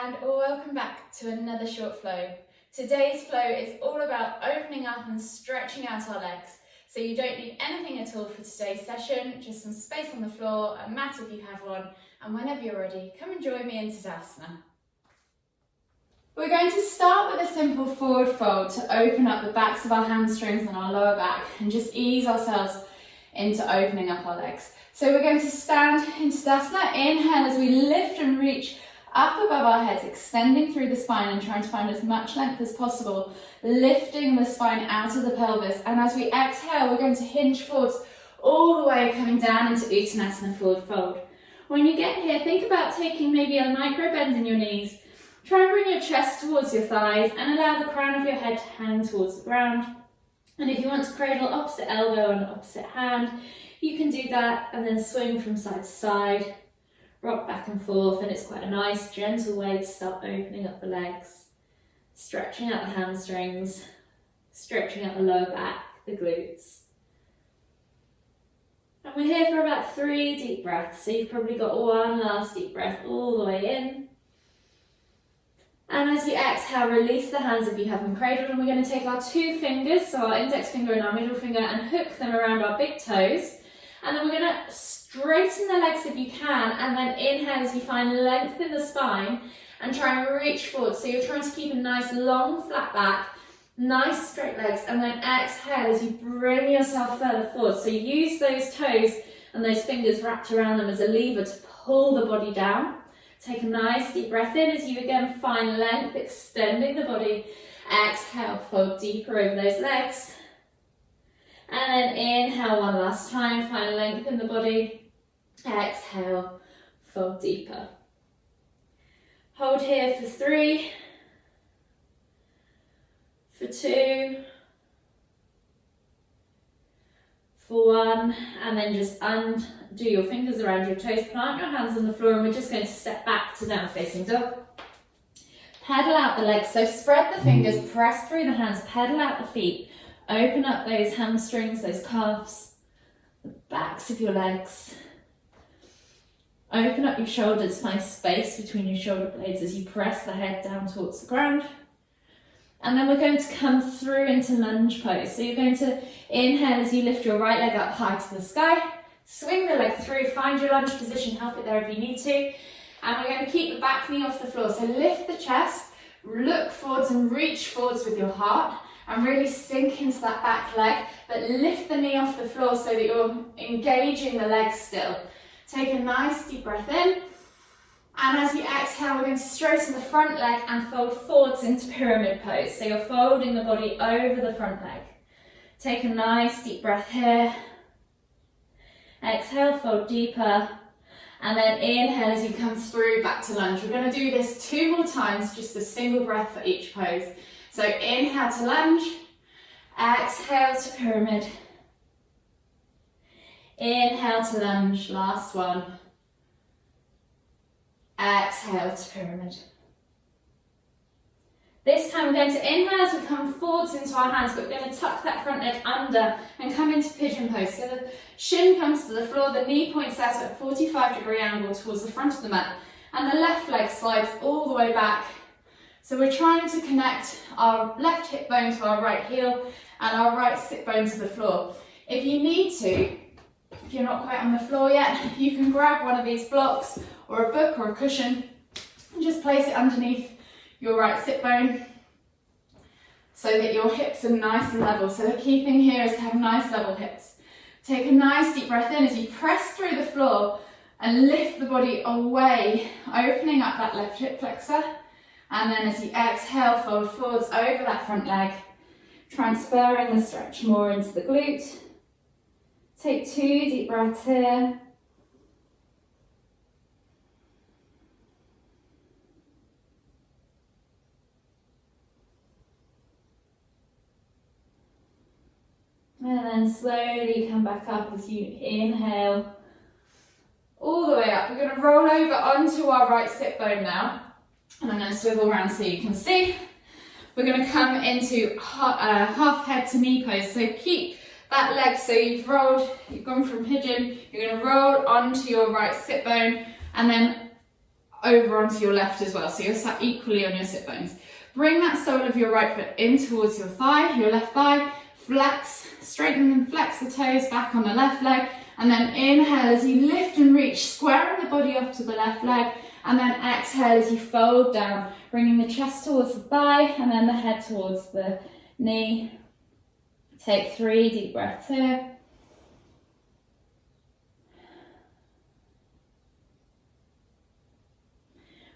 And welcome back to another short flow. Today's flow is all about opening up and stretching out our legs. So you don't need anything at all for today's session, just some space on the floor, a mat if you have one, and whenever you're ready, come and join me in Tadasana. We're going to start with a simple forward fold to open up the backs of our hamstrings and our lower back and just ease ourselves into opening up our legs. So we're going to stand in Tadasana, inhale as we lift and reach up above our heads, extending through the spine and trying to find as much length as possible, lifting the spine out of the pelvis. And as we exhale, we're going to hinge forwards all the way, coming down into Uttanasana forward fold. When you get here, think about taking maybe a micro bend in your knees. Try and bring your chest towards your thighs and allow the crown of your head to hang towards the ground. And if you want to cradle opposite elbow and opposite hand, you can do that and then swing from side to side. Rock back and forth, and it's quite a nice gentle way to start opening up the legs, stretching out the hamstrings, stretching out the lower back, the glutes. And we're here for about 3 deep breaths, so you've probably got one last deep breath all the way in. And as we exhale, release the hands if you have them cradled, and we're going to take our 2 fingers, so our index finger and our middle finger, and hook them around our big toes. And then we're going to straighten the legs if you can, and then inhale as you find length in the spine and try and reach forward. So you're trying to keep a nice long flat back, nice straight legs, and then exhale as you bring yourself further forward. So use those toes and those fingers wrapped around them as a lever to pull the body down. Take a nice deep breath in as you again find length, extending the body. Exhale, fold deeper over those legs. And then inhale one last time, find length in the body. Exhale, fold deeper. Hold here for 3, for 2, for 1, and then just undo your fingers around your toes, plant your hands on the floor, and we're just going to step back to down facing dog. Pedal out the legs, so spread the fingers, press through the hands, pedal out the feet. Open up those hamstrings, those calves, the backs of your legs. Open up your shoulders, find space between your shoulder blades as you press the head down towards the ground. And then we're going to come through into lunge pose. So you're going to inhale as you lift your right leg up high to the sky. Swing the leg through, find your lunge position, help it there if you need to. And we're going to keep the back knee off the floor. So lift the chest, look forwards and reach forwards with your heart. And really sink into that back leg, but lift the knee off the floor so that you're engaging the legs still. Take a nice deep breath in, and as you exhale, we're going to straighten the front leg and fold forwards into pyramid pose. So you're folding the body over the front leg. Take a nice deep breath here. Exhale, fold deeper, and then inhale as you come through back to lunge. We're going to do this 2 more times, just a single breath for each pose. So inhale to lunge, exhale to pyramid, inhale to lunge, last one, exhale to pyramid. This time we're going to inhale as we come forwards into our hands, but we're going to tuck that front leg under and come into pigeon pose. So the shin comes to the floor, the knee points out at a 45-degree angle towards the front of the mat, and the left leg slides all the way back. So we're trying to connect our left hip bone to our right heel and our right sit bone to the floor. If you need to, if you're not quite on the floor yet, you can grab one of these blocks or a book or a cushion and just place it underneath your right sit bone so that your hips are nice and level. So the key thing here is to have nice level hips. Take a nice deep breath in as you press through the floor and lift the body away, opening up that left hip flexor. And then as you exhale, fold forwards over that front leg, transferring the stretch more into the glute. Take 2 deep breaths here. And then slowly come back up as you inhale all the way up. We're going to roll over onto our right sit bone now. And I'm going to swivel around so you can see. We're going to come into half head to knee pose. So keep that leg, so you've gone from pigeon, you're going to roll onto your right sit bone and then over onto your left as well. So you're sat equally on your sit bones. Bring that sole of your right foot in towards your thigh, your left thigh. Flex, straighten and flex the toes back on the left leg. And then inhale as you lift and reach, squaring the body off to the left leg. And then exhale as you fold down, bringing the chest towards the thigh and then the head towards the knee. Take 3 deep breaths here.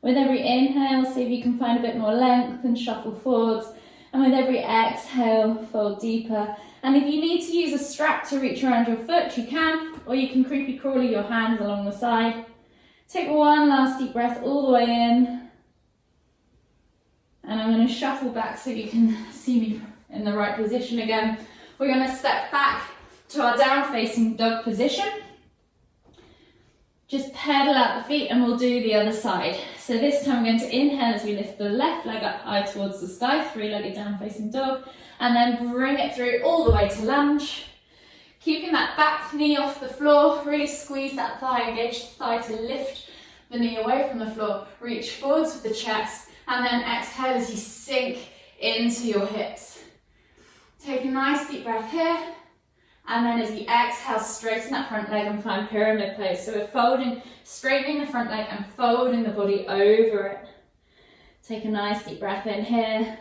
With every inhale, see if you can find a bit more length and shuffle forwards. And with every exhale, fold deeper. And if you need to use a strap to reach around your foot, you can, or you can creepy crawly your hands along the side. Take one last deep breath all the way in. And I'm going to shuffle back so you can see me in the right position again. We're going to step back to our down facing dog position. Just pedal out the feet and we'll do the other side. So this time we're going to inhale as we lift the left leg up high towards the sky, 3-legged down facing dog, and then bring it through all the way to lunge. Keeping that back knee off the floor, really squeeze that thigh, engage the thigh to lift the knee away from the floor. Reach forwards with the chest, and then exhale as you sink into your hips. Take a nice deep breath here. And then as you exhale, straighten that front leg and find pyramid pose. So we're folding, straightening the front leg and folding the body over it. Take a nice deep breath in here.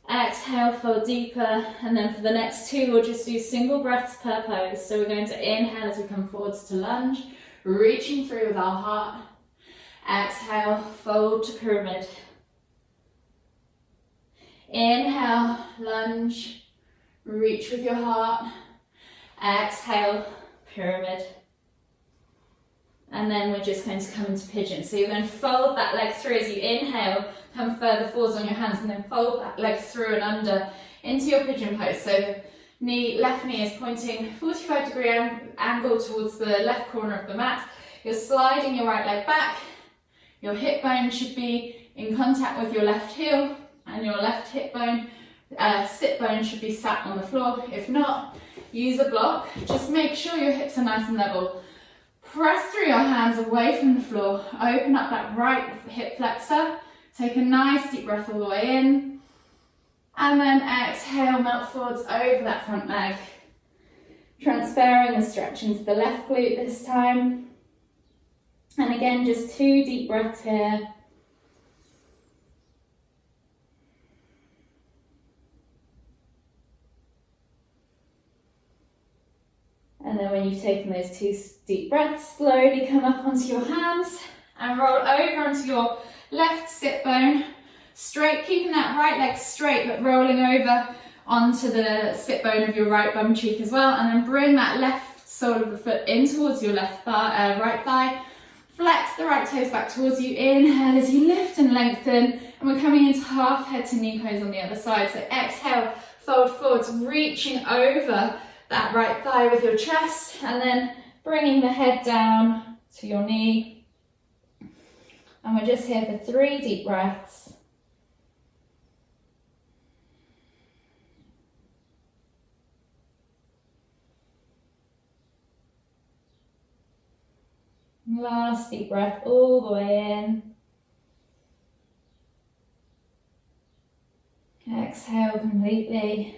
Exhale, fold deeper. And then for the next 2, we'll just do single breaths per pose. So we're going to inhale as we come forwards to lunge, reaching through with our heart. Exhale, fold to pyramid. Inhale, lunge. Reach with your heart. Exhale, pyramid. And then we're just going to come into pigeon. So you're going to fold that leg through as you inhale, come further forwards on your hands, and then fold that leg through and under into your pigeon pose. So the knee, left knee is pointing 45-degree angle towards the left corner of the mat. You're sliding your right leg back. Your hip bone should be in contact with your left heel, and your left hip bone sit bone should be sat on the floor. If not, use a block. Just make sure your hips are nice and level. Press through your hands away from the floor. Open up that right hip flexor. Take a nice deep breath all the way in. And then exhale, melt forwards over that front leg. Transferring the stretch into the left glute this time. And again, just 2 deep breaths here. And then when you've taken those 2 deep breaths, slowly come up onto your hands and roll over onto your left sit bone. Straight, keeping that right leg straight, but rolling over onto the sit bone of your right bum cheek as well. And then bring that left sole of the foot in towards your left thigh, right thigh. Flex the right toes back towards you. Inhale as you lift and lengthen. And we're coming into half head to knee pose on the other side. So exhale, fold forwards, reaching over that right thigh with your chest, and then bringing the head down to your knee. And we're just here for 3 deep breaths. Last deep breath all the way in. Exhale completely.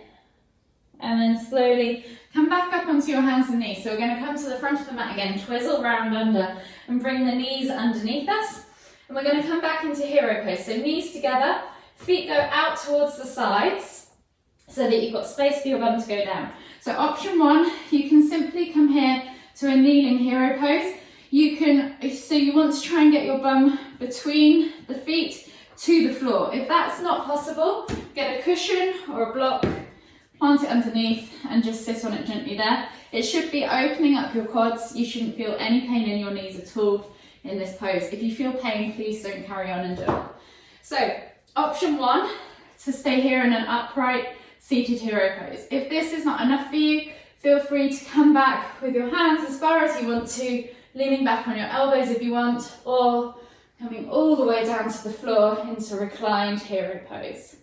And then slowly come back up onto your hands and knees. So we're going to come to the front of the mat again, twizzle round under and bring the knees underneath us. And we're going to come back into hero pose. So knees together, feet go out towards the sides so that you've got space for your bum to go down. So option 1, you can simply come here to a kneeling hero pose. You want to try and get your bum between the feet to the floor. If that's not possible, get a cushion or a block, plant it underneath and just sit on it gently there. It should be opening up your quads. You shouldn't feel any pain in your knees at all in this pose. If you feel pain, please don't carry on and do it. So option 1, to stay here in an upright seated hero pose. If this is not enough for you, feel free to come back with your hands as far as you want to, leaning back on your elbows if you want, or coming all the way down to the floor into reclined hero pose.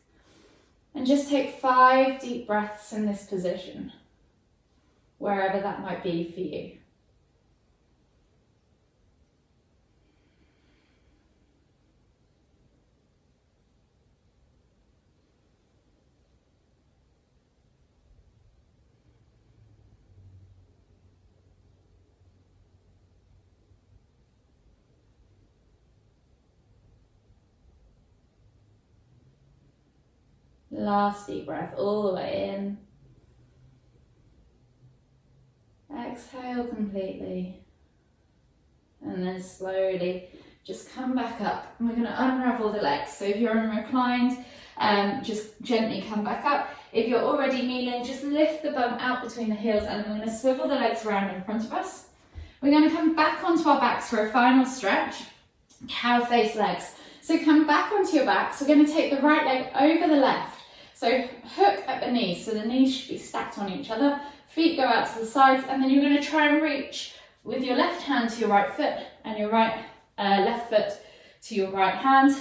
And just take 5 deep breaths in this position, wherever that might be for you. Last deep breath all the way in. Exhale completely. And then slowly just come back up. And we're going to unravel the legs. So if you're reclined, just gently come back up. If you're already kneeling, just lift the bum out between the heels, and we're going to swivel the legs around in front of us. We're going to come back onto our backs for a final stretch. Cow face legs. So come back onto your backs. We're going to take the right leg over the left. So hook at the knees. So the knees should be stacked on each other. Feet go out to the sides, and then you're going to try and reach with your left hand to your right foot and your left foot to your right hand.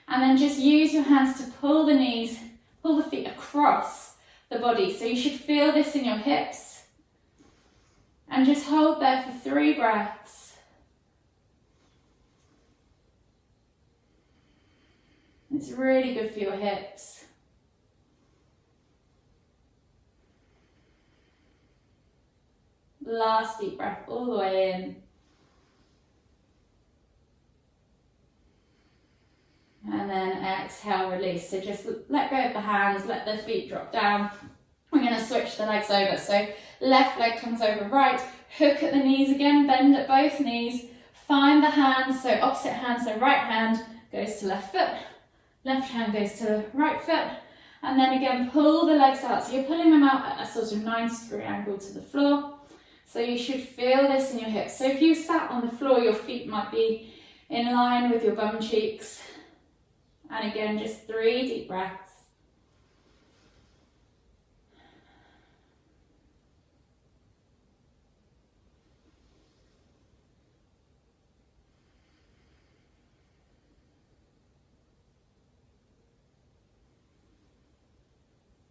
And then just use your hands to pull the knees, pull the feet across the body. So you should feel this in your hips. And just hold there for 3 breaths. It's really good for your hips. Last deep breath all the way in. And then exhale, release. So just let go of the hands, let the feet drop down. We're going to switch the legs over. So left leg comes over right, hook at the knees again, bend at both knees. Find the hands, so opposite hand, so right hand goes to left foot, left hand goes to the right foot. And then again, pull the legs out. So you're pulling them out at a sort of 90-degree angle to the floor. So you should feel this in your hips. So if you sat on the floor, your feet might be in line with your bum cheeks. And again, just 3 deep breaths.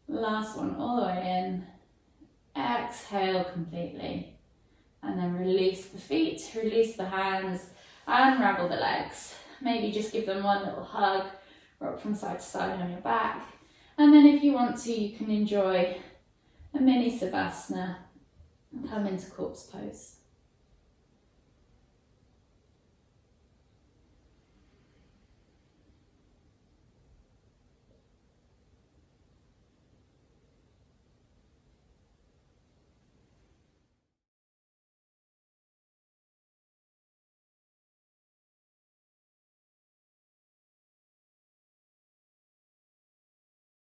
Last one, all the way in. Exhale completely. And then release the feet, release the hands, unravel the legs. Maybe just give them one little hug. Rock from side to side on your back. And then if you want to, you can enjoy a mini Savasana and come into corpse pose.